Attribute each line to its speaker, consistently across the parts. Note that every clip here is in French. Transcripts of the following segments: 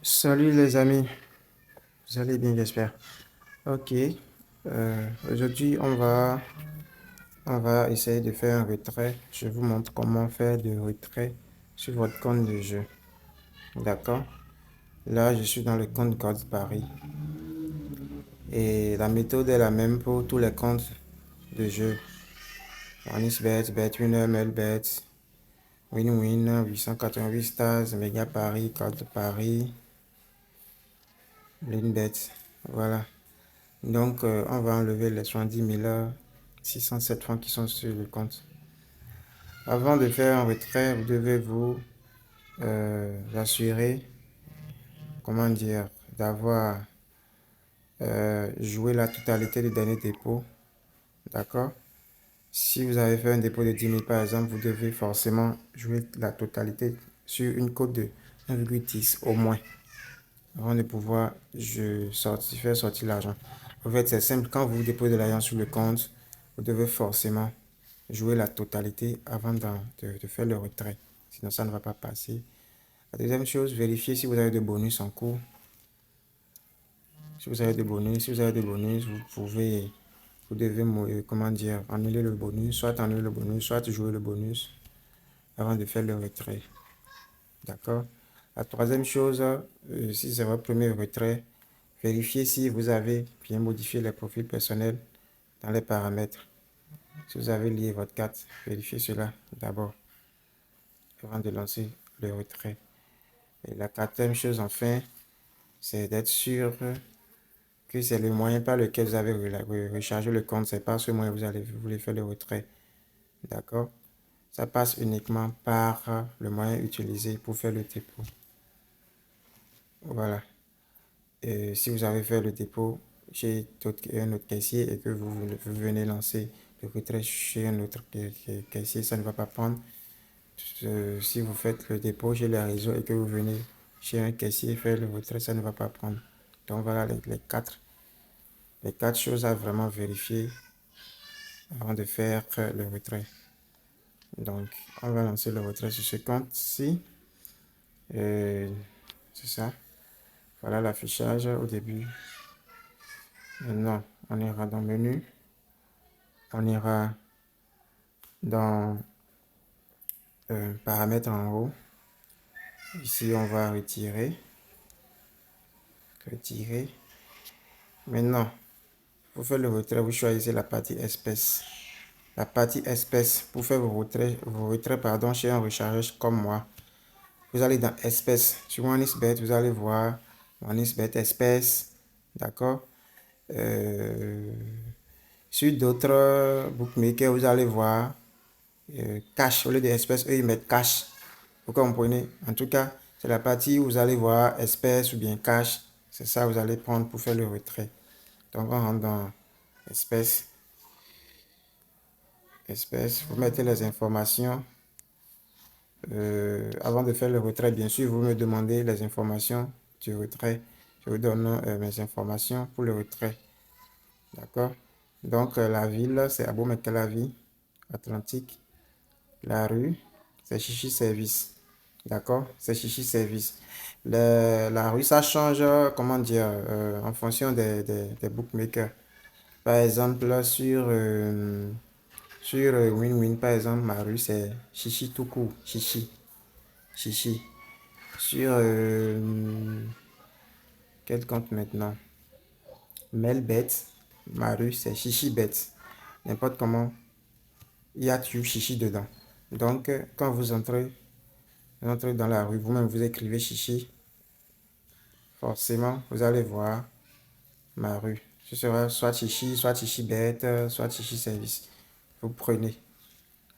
Speaker 1: Salut les amis, vous allez bien j'espère. Ok, aujourd'hui on va essayer de faire un retrait. Je vous montre comment faire de retrait sur votre compte de jeu. D'accord? Là je suis dans le compte God Paris et la méthode est la même pour tous les comptes de jeu. OneXBet, BetWinner, Melbet, WinWin, 888 Stars, Mega Paris, God Paris, Linbet. Voilà. Donc, on va enlever les 70 607 francs qui sont sur le compte. Avant de faire un retrait, vous devez vous assurer, comment dire, d'avoir joué la totalité du dernier dépôt. D'accord? Si vous avez fait un dépôt de 10 000 par exemple, vous devez forcément jouer la totalité sur une cote de 1,10 au moins avant de pouvoir faire sortir l'argent. En fait, c'est simple. Quand vous déposez de l'argent sur le compte, vous devez forcément jouer la totalité avant de faire le retrait. Sinon, ça ne va pas passer. La deuxième chose, vérifiez si vous avez de bonus en cours. Si vous avez de bonus, vous devez, comment dire, annuler le bonus, soit annuler le bonus, soit jouer le bonus avant de faire le retrait. D'accord? La troisième chose, si c'est votre premier retrait, vérifiez si vous avez bien modifié les profils personnels dans les paramètres. Si vous avez lié votre carte, vérifiez cela d'abord avant de lancer le retrait. Et la quatrième chose, enfin, c'est d'être sûr que c'est le moyen par lequel vous avez rechargé le compte. C'est par ce moyen que vous voulez faire le retrait. D'accord? Ça passe uniquement par le moyen utilisé pour faire le dépôt. Voilà. Et si vous avez fait le dépôt chez un autre caissier et que vous venez lancer le retrait chez un autre caissier, ça ne va pas prendre. Si vous faites le dépôt chez les réseaux et que vous venez chez un caissier faire le retrait, ça ne va pas prendre. Donc voilà les quatre choses à vraiment vérifier avant de faire le retrait. Donc on va lancer le retrait sur ce compte-ci. C'est ça. Voilà l'affichage au début. Maintenant, on ira dans menu. On ira dans paramètres en haut. Ici, on va retirer. Retirer. Maintenant, pour faire le retrait, vous choisissez la partie espèce. La partie espèce, pour faire vos retraits pardon, chez un rechargeur comme moi. Vous allez dans espèce. Sur OneXBet, vous allez voir OneXBet espèce. D'accord? Sur d'autres bookmakers, vous allez voir cash. Au lieu d'espèce, eux, ils mettent cash. Vous comprenez? En tout cas, c'est la partie où vous allez voir espèce ou bien cash. C'est ça que vous allez prendre pour faire le retrait. Donc, on rentre dans espèce. Espèce, vous mettez les informations. Avant de faire le retrait, bien sûr, vous me demandez les informations du retrait. Je vous donne mes informations pour le retrait. D'accord? Donc, la ville, c'est Abomey-Calavi, Atlantique. La rue, c'est Chichi Service. D'accord? C'est Chichi Service. La rue, ça change, comment dire, en fonction des bookmakers. Par exemple, sur WinWin, par exemple, ma rue, c'est Chichi tout court. Chichi. Chichi. Sur quel compte maintenant? Melbet, ma rue, c'est ChichiBet. N'importe comment, il y a toujours Chichi dedans. Donc, quand vous entrez dans la rue, vous-même, vous écrivez Chichi. Forcément, vous allez voir ma rue. Ce sera soit Chichi, soit ChichiBet, soit Chichi Service. Vous prenez.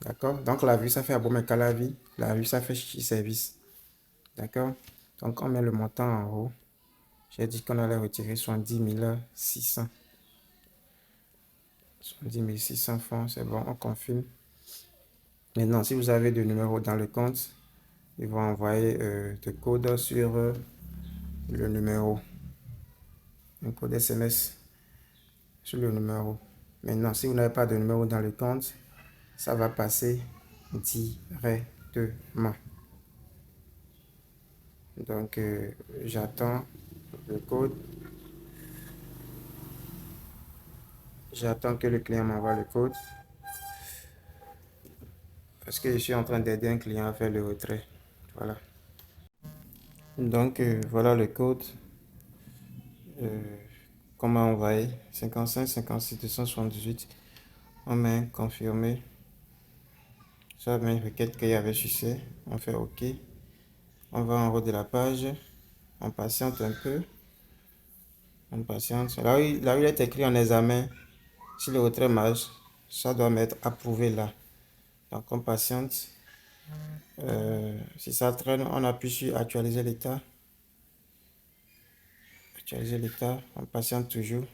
Speaker 1: D'accord? Donc, la vue, ça fait Abomey-Calavi. La vue, ça fait Chichi Service. D'accord? Donc, on met le montant en haut. J'ai dit qu'on allait retirer 70 600. 10 600 francs, c'est bon, on confirme. Maintenant, si vous avez des numéros dans le compte, ils vont envoyer des codes sur le numéro. Un code SMS sur le numéro. Maintenant, si vous n'avez pas de numéro dans le compte, ça va passer directement. Donc, j'attends le code. J'attends que le client m'envoie le code. Parce que je suis en train d'aider un client à faire le retrait. Voilà. Donc, voilà le code. Qu'on m'a envoyé. 55 56 278. On met confirmé. Ça met une requête qu'il y avait succès. On fait OK. On va en haut de la page. On patiente un peu. On patiente. Là où il est écrit en examen, si le retrait marche, ça doit mettre approuvé là. Donc on patiente. Si ça traîne, on appuie sur actualiser l'état. Actualiser l'état. On patiente toujours.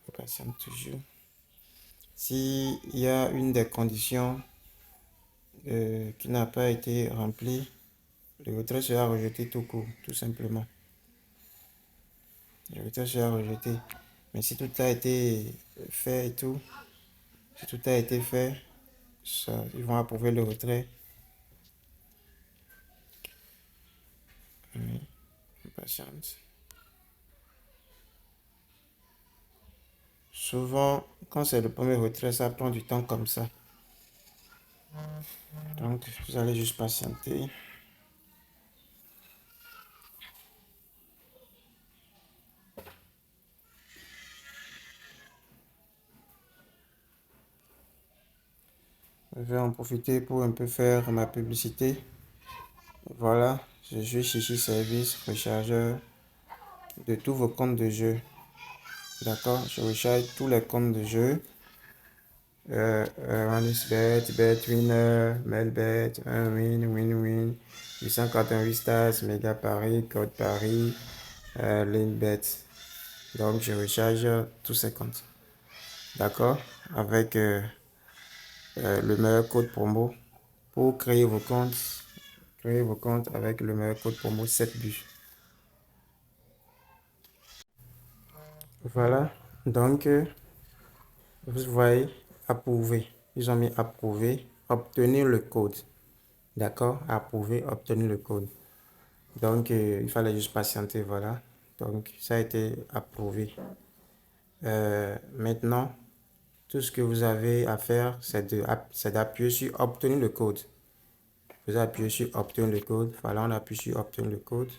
Speaker 1: On patiente toujours. S'il y a une des conditions qui n'a pas été remplie, le retrait sera rejeté tout court, tout simplement. Le retrait sera rejeté. Mais si tout a été fait et tout, si tout a été fait, ça, ils vont approuver le retrait. Oui, patiente. Souvent, quand c'est le premier retrait, ça prend du temps comme ça. Donc, vous allez juste patienter. Je vais en profiter pour un peu faire ma publicité. Voilà, je suis Chichi Service, rechargeur de tous vos comptes de jeu. D'accord, je recharge tous les comptes de jeu. OneXBet, BetWinner, Melbet, Unwin, WinWin, 888 Stars, Mega Paris, Code Paris, Linbet. Donc, je recharge tous ces comptes. D'accord? Avec le meilleur code promo pour créer vos comptes. Créez vos comptes avec le meilleur code promo 7 buts. Voilà. Donc, vous voyez, approuver. Ils ont mis approuver, obtenir le code. D'accord? Approuver, obtenir le code. Donc, il fallait juste patienter. Voilà. Donc, ça a été approuvé. Maintenant, tout ce que vous avez à faire, c'est d'appuyer sur obtenir le code. Vous appuyez sur obtenir le code. Voilà, on appuie sur obtenir le code.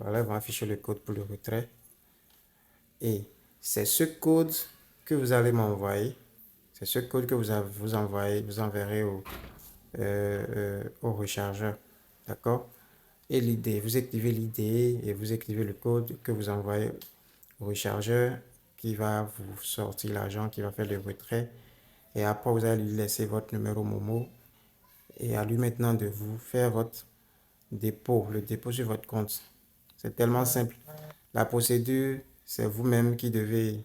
Speaker 1: Voilà, ils vont afficher le code pour le retrait. Et c'est ce code que vous allez m'envoyer. C'est ce code que vous enverrez au rechargeur. D'accord? Et l'idée, vous activez l'idée et vous activez le code que vous envoyez au rechargeur qui va vous sortir l'argent, qui va faire le retrait. Et après, vous allez lui laisser votre numéro Momo et à lui maintenant de vous faire votre dépôt, le dépôt sur votre compte. C'est tellement simple. La procédure, c'est vous-même qui devez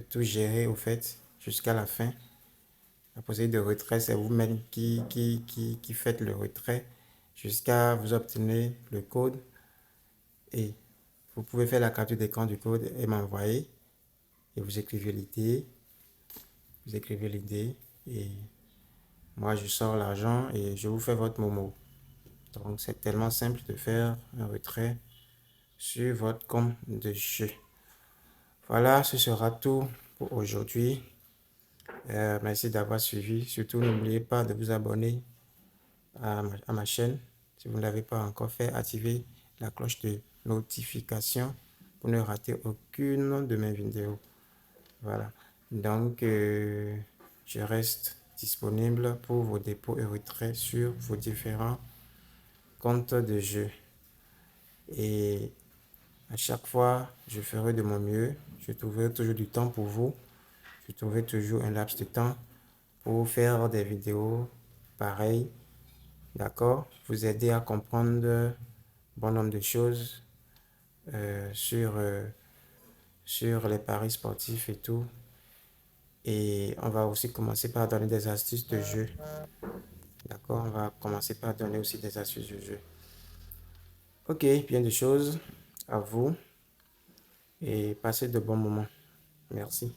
Speaker 1: tout gérer au fait jusqu'à la fin. La procédure de retrait, c'est vous-même qui faites le retrait jusqu'à vous obtenir le code. Et vous pouvez faire la capture d'écran du code et m'envoyer. Et vous écrivez l'idée. Vous écrivez l'idée. Et moi, je sors l'argent et je vous fais votre Momo. Donc, c'est tellement simple de faire un retrait sur votre compte de jeu. Voilà, ce sera tout pour aujourd'hui. Merci d'avoir suivi. Surtout, n'oubliez pas de vous abonner à ma chaîne. Si vous ne l'avez pas encore fait, activez la cloche de notification pour ne rater aucune de mes vidéos. Voilà. Donc, je reste disponible pour vos dépôts et retraits sur vos différents comptes de jeu. Et à chaque fois, je ferai de mon mieux. Je trouverai toujours du temps pour vous. Je trouverai toujours un laps de temps pour faire des vidéos pareilles. D'accord? Vous aider à comprendre un bon nombre de choses sur les paris sportifs et tout. Et on va aussi commencer par donner des astuces de jeu. D'accord? On va commencer par donner aussi des astuces de jeu. Ok, bien de choses à vous et passez de bons moments. Merci.